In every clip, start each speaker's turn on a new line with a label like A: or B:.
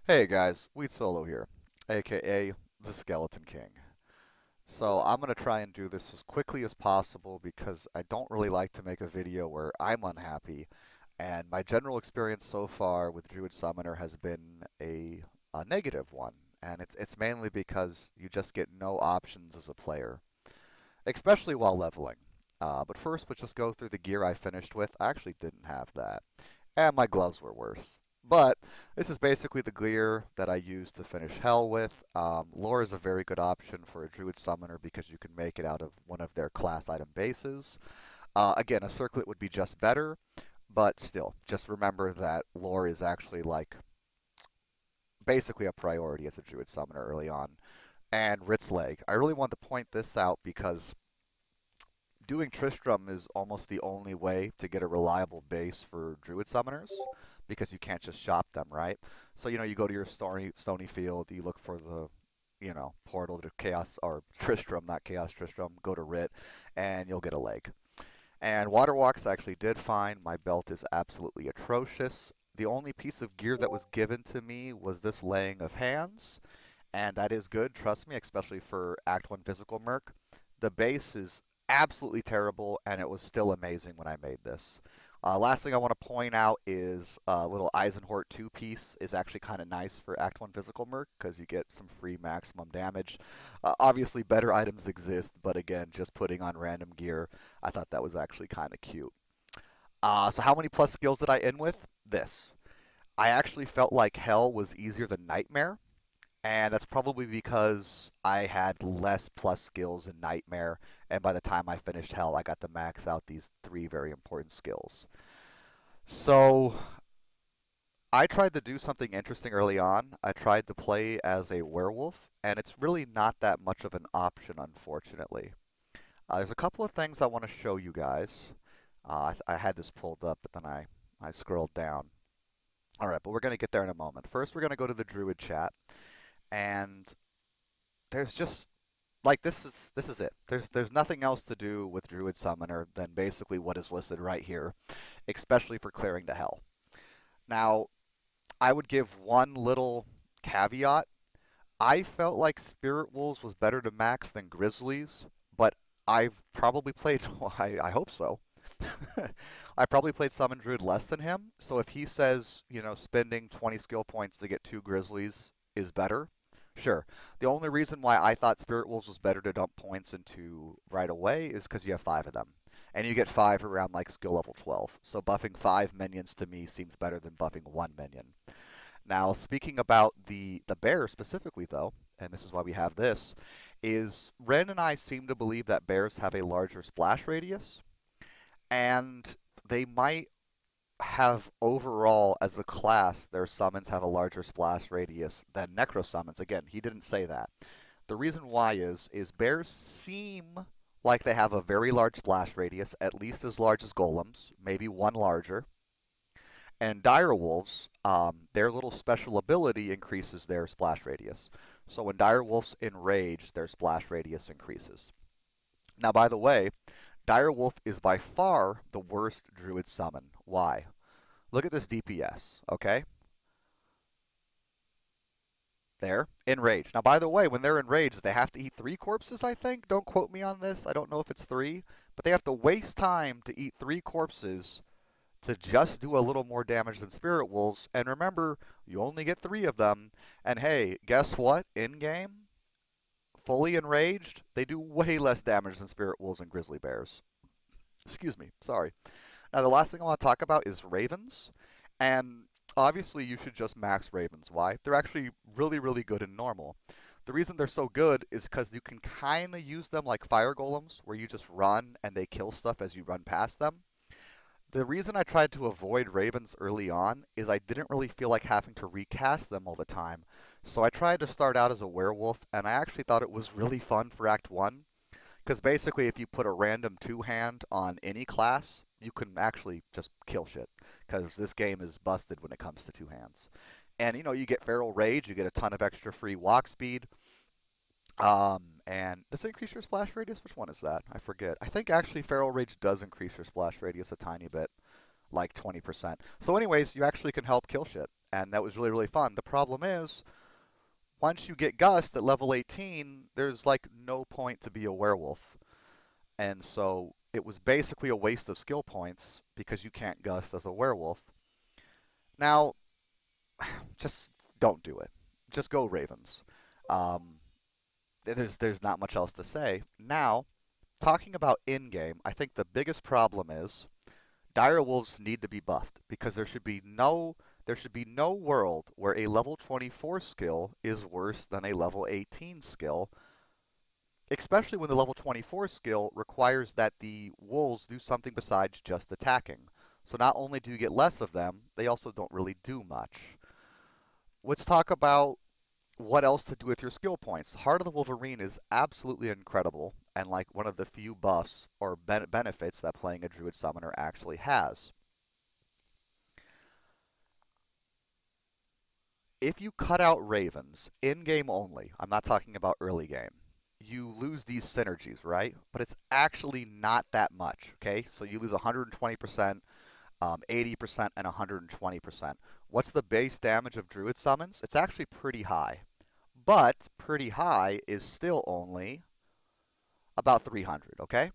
A: Hey guys, Wheat Solo here, aka the Skeleton King. So I'm going to try and do this as quickly as possible because I don't really like to make a video where I'm unhappy, and my general experience so far with Druid Summoner has been a negative one, and it's mainly because you just get no options as a player, especially while leveling. But first, let's just go through the gear I finished with. I actually didn't have that, and my gloves were worse. But this is basically the gear that I used to finish Hell with. Lore is a very good option for a Druid Summoner because you can make it out of one of their class item bases. Again, a Circlet would be just better, but still, just remember that Lore is actually like basically a priority as a Druid Summoner early on. And Rit's Leg. I really want to point this out because doing Tristram is almost the only way to get a reliable base for Druid Summoners because you can't just shop them, right? So, you go to your stony field, you look for the, portal to Chaos, or Tristram, not Chaos Tristram, go to Rit, and you'll get a leg. And Waterwalks I actually did find. My belt is absolutely atrocious. The only piece of gear that was given to me was this laying of hands, and that is good, trust me, especially for Act 1 Physical Merc. The base is absolutely terrible, and it was still amazing when I made this. Last thing I want to point out is a little Eisenhort 2 piece is actually kind of nice for Act 1 Physical Merc because you get some free maximum damage. Obviously, better items exist, but again, just putting on random gear, I thought that was actually kind of cute. So how many plus skills did I end with? This. I actually felt like Hell was easier than Nightmare, and that's probably because I had less plus skills in Nightmare, and by the time I finished Hell, I got to max out these three very important skills. So I tried to do something interesting early on. I tried to play as a werewolf, and it's really not that much of an option, unfortunately. There's a couple of things I want to show you guys. I had this pulled up, but then I scrolled down. All right, but we're going to get there in a moment. First, we're going to go to the Druid chat, and there's just like this is it. There's nothing else to do with Druid Summoner than basically what is listed right here, especially for clearing to hell. Now, I would give one little caveat. I felt like Spirit Wolves was better to max than Grizzlies, but I've probably played. Well, I hope so. I probably played Summon Druid less than him. So if he says, spending 20 skill points to get two Grizzlies is better, sure. The only reason why I thought Spirit Wolves was better to dump points into right away is because you have five of them. And you get five around like skill level 12. So buffing five minions to me seems better than buffing one minion. Now, speaking about the bear specifically, though, and this is why we have this, is Ren and I seem to believe that bears have a larger splash radius, and they might have overall as a class their summons have a larger splash radius than necro summons. Again, he didn't say that. The reason why is bears seem like they have a very large splash radius, at least as large as golems, maybe one larger. And dire wolves, their little special ability increases their splash radius. So when dire wolves enrage, their splash radius increases. Now, by the way, dire wolf is by far the worst druid summon. Why? Look at this DPS, okay? There, enraged. Now, by the way, when they're enraged, they have to eat three corpses, I think. Don't quote me on this. I don't know if it's three. But they have to waste time to eat three corpses to just do a little more damage than Spirit Wolves. And remember, you only get three of them. And hey, guess what? In game, fully enraged, they do way less damage than Spirit Wolves and Grizzly Bears. Excuse me, sorry. Now, the last thing I want to talk about is Ravens. And obviously, you should just max Ravens. Why? They're actually really, really good in normal. The reason they're so good is because you can kind of use them like fire golems, where you just run and they kill stuff as you run past them. The reason I tried to avoid ravens early on is I didn't really feel like having to recast them all the time. So I tried to start out as a werewolf, and I actually thought it was really fun for Act 1. Because basically, if you put a random two-hand on any class, you can actually just kill shit. Because this game is busted when it comes to two hands. And, you get Feral Rage, you get a ton of extra free walk speed. And does it increase your splash radius? Which one is that? I forget. I think actually Feral Rage does increase your splash radius a tiny bit, like 20%. So anyways, you actually can help kill shit. and that was really, really fun. The problem is, once you get Gust at level 18, there's like no point to be a werewolf. And so it was basically a waste of skill points because you can't Gust as a werewolf. Now, just don't do it. Just go Ravens. Um, there's not much else to say. Now, talking about in-game, I think the biggest problem is dire wolves need to be buffed because there should be no world where a level 24 skill is worse than a level 18 skill, especially when the level 24 skill requires that the wolves do something besides just attacking. So not only do you get less of them, they also don't really do much. Let's talk about what else to do with your skill points. Heart of the Wolverine is absolutely incredible and like one of the few buffs or benefits that playing a Druid Summoner actually has. If you cut out Ravens in game only, I'm not talking about early game, you lose these synergies, right? But it's actually not that much, okay? So you lose 120%, 80%, and 120%. What's the base damage of Druid summons? It's actually pretty high. But pretty high is still only about 300, okay?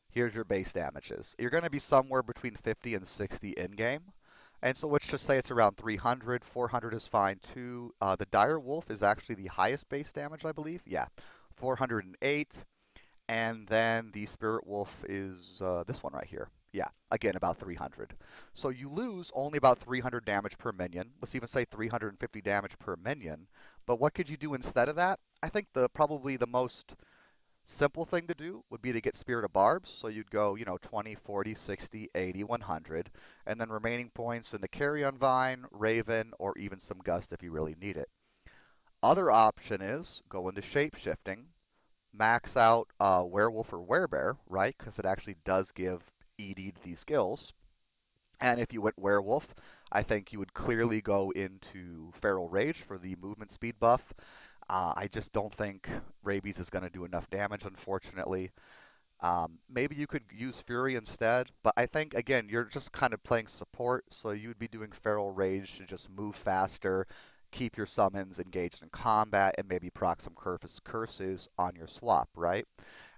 A: Here's your base damages. You're going to be somewhere between 50 and 60 in-game. And so let's just say it's around 300. 400 is fine too. The Dire Wolf is actually the highest base damage, I believe. Yeah, 408. And then the Spirit Wolf is this one right here. Yeah, again, about 300. So you lose only about 300 damage per minion. Let's even say 350 damage per minion. But what could you do instead of that? I think probably the most simple thing to do would be to get Spirit of Barbs. So you'd go, 20, 40, 60, 80, 100. And then remaining points into Carrion Vine, Raven, or even some Gust if you really need it. Other option is go into Shapeshifting, max out Werewolf or Werebear, right? Because it actually does give ED these skills. And if you went Werewolf, I think you would clearly go into Feral Rage for the movement speed buff. I just don't think Rabies is going to do enough damage, unfortunately. Maybe you could use Fury instead, but I think, again, you're just kind of playing support, so you'd be doing Feral Rage to just move faster, keep your summons engaged in combat, and maybe proc some curses on your swap, right?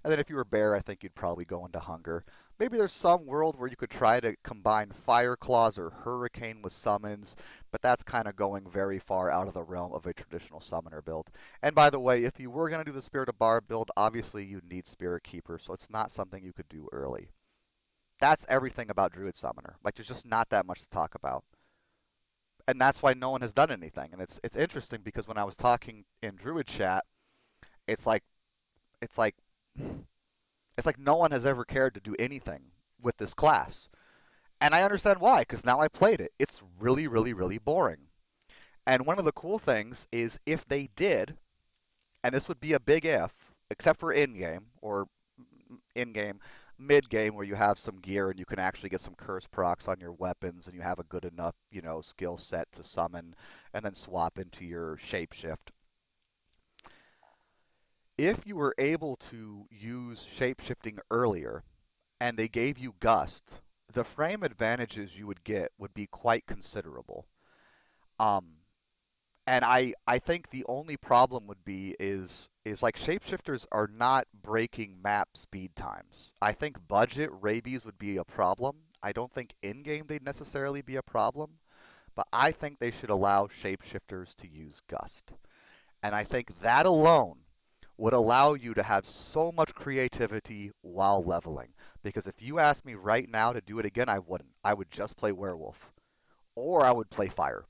A: And then if you were Bear, I think you'd probably go into Hunger. Maybe there's some world where you could try to combine Fire Claws or Hurricane with summons, but that's kind of going very far out of the realm of a traditional summoner build. And by the way, if you were going to do the Spirit of Barb build, obviously you need Spirit Keeper, so it's not something you could do early. That's everything about Druid Summoner. Like, there's just not that much to talk about. And that's why no one has done anything. And it's interesting because when I was talking in Druid chat, it's like it's like it's like no one has ever cared to do anything with this class. And I understand why, because now I played it. It's really, really, really boring. And one of the cool things is if they did, and this would be a big if, except for in-game or in-game, mid-game where you have some gear and you can actually get some curse procs on your weapons and you have a good enough, skill set to summon and then swap into your shapeshift. If you were able to use shapeshifting earlier and they gave you Gust, the frame advantages you would get would be quite considerable. Um, And I think the only problem would be is like shapeshifters are not breaking map speed times. I think budget rabies would be a problem. I don't think in-game they'd necessarily be a problem, but I think they should allow shapeshifters to use Gust. And I think that alone would allow you to have so much creativity while leveling. Because if you asked me right now to do it again, I wouldn't. I would just play Werewolf. Or I would play Fire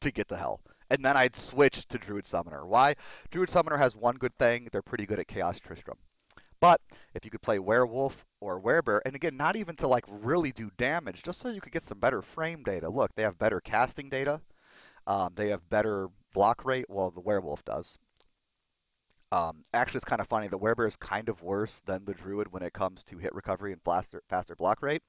A: to get the hell. And then I'd switch to Druid Summoner. Why? Druid Summoner has one good thing. They're pretty good at Chaos Tristram. But if you could play Werewolf or Werebear, and again, not even to like really do damage, just so you could get some better frame data. Look, they have better casting data. They have better block rate. Well, the Werewolf does. Actually, it's kind of funny. The Werebear is kind of worse than the Druid when it comes to hit recovery and faster block rate.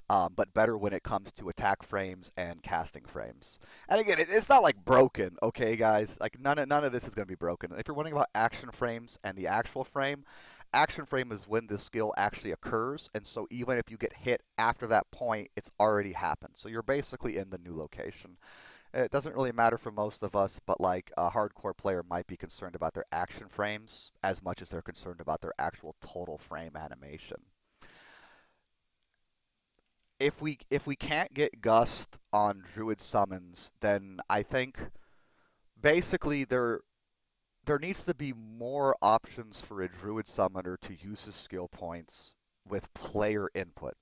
A: But better when it comes to attack frames and casting frames. And again, it's not like broken, okay, guys? Like none of this is going to be broken. If you're wondering about action frames and the actual frame, action frame is when the skill actually occurs, and so even if you get hit after that point, it's already happened. So you're basically in the new location. It doesn't really matter for most of us, but like a hardcore player might be concerned about their action frames as much as they're concerned about their actual total frame animation. If we can't get Gust on Druid summons, then I think basically there needs to be more options for a Druid summoner to use his skill points with player input.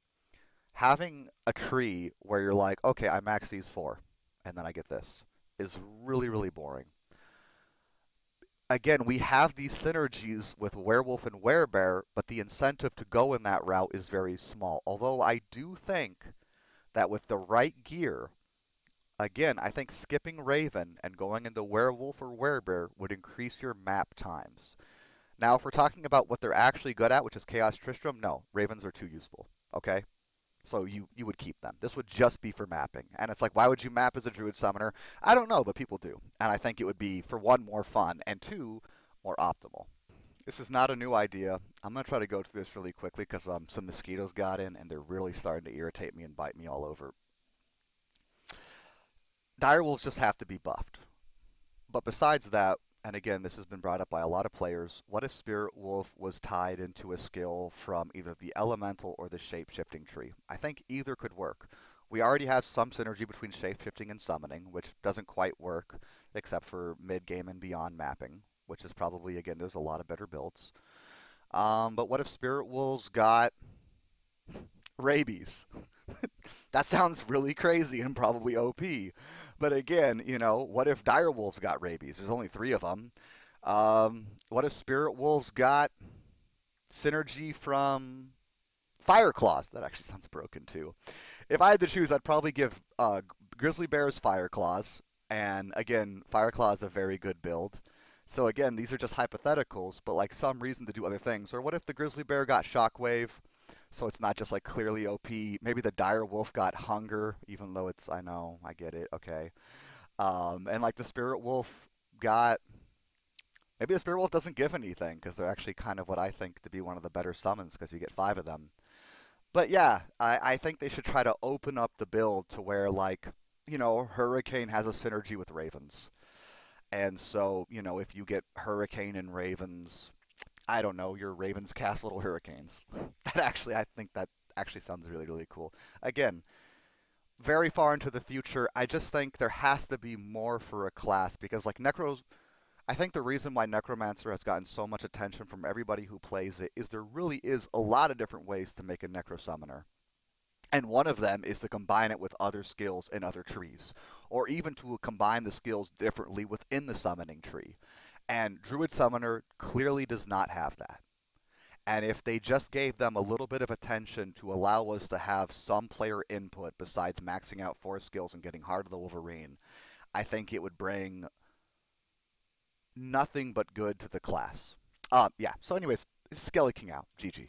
A: Having a tree where you're like, okay, I max these four, and then I get this, is really, really boring. Again, we have these synergies with Werewolf and Werebear, but the incentive to go in that route is very small. Although I do think that with the right gear, again, I think skipping Raven and going into Werewolf or Werebear would increase your map times. Now, if we're talking about what they're actually good at, which is Chaos Tristram, no, Ravens are too useful. Okay? So you would keep them. This would just be for mapping. And it's like, why would you map as a Druid Summoner? I don't know, but people do. And I think it would be, for one, more fun, and two, more optimal. This is not a new idea. I'm going to try to go through this really quickly because some mosquitoes got in and they're really starting to irritate me and bite me all over. Direwolves just have to be buffed. But besides that, and again, this has been brought up by a lot of players, what if Spirit Wolf was tied into a skill from either the Elemental or the Shape-Shifting tree? I think either could work. We already have some synergy between Shape-Shifting and Summoning, which doesn't quite work, except for mid-game and beyond mapping, which is probably, again, there's a lot of better builds. But what if Spirit Wolves got rabies? That sounds really crazy and probably OP. But again, what if dire wolves got rabies? There's only three of them. What if spirit wolves got synergy from fire claws? That actually sounds broken too. If I had to choose, I'd probably give grizzly bears fire claws. And again, fire claw is a very good build. So again, these are just hypotheticals, but like some reason to do other things. Or what if the grizzly bear got shockwave? So it's not just like clearly OP. Maybe the dire wolf got hunger, even though it's, I know, I get it, okay. And like the spirit wolf got, maybe the spirit wolf doesn't give anything because they're actually kind of what I think to be one of the better summons because you get five of them. But yeah, I think they should try to open up the build to where like, Hurricane has a synergy with Ravens. And so, if you get Hurricane and Ravens, I don't know, your Ravens cast little hurricanes. I think that actually sounds really, really cool. Again, very far into the future, I just think there has to be more for a class because, like, I think the reason why Necromancer has gotten so much attention from everybody who plays it is there really is a lot of different ways to make a Necro Summoner. And one of them is to combine it with other skills in other trees, or even to combine the skills differently within the summoning tree. And Druid Summoner clearly does not have that. And if they just gave them a little bit of attention to allow us to have some player input besides maxing out four skills and getting Heart of the Wolverine, I think it would bring nothing but good to the class. Yeah, so anyways, Skelly King out. GG.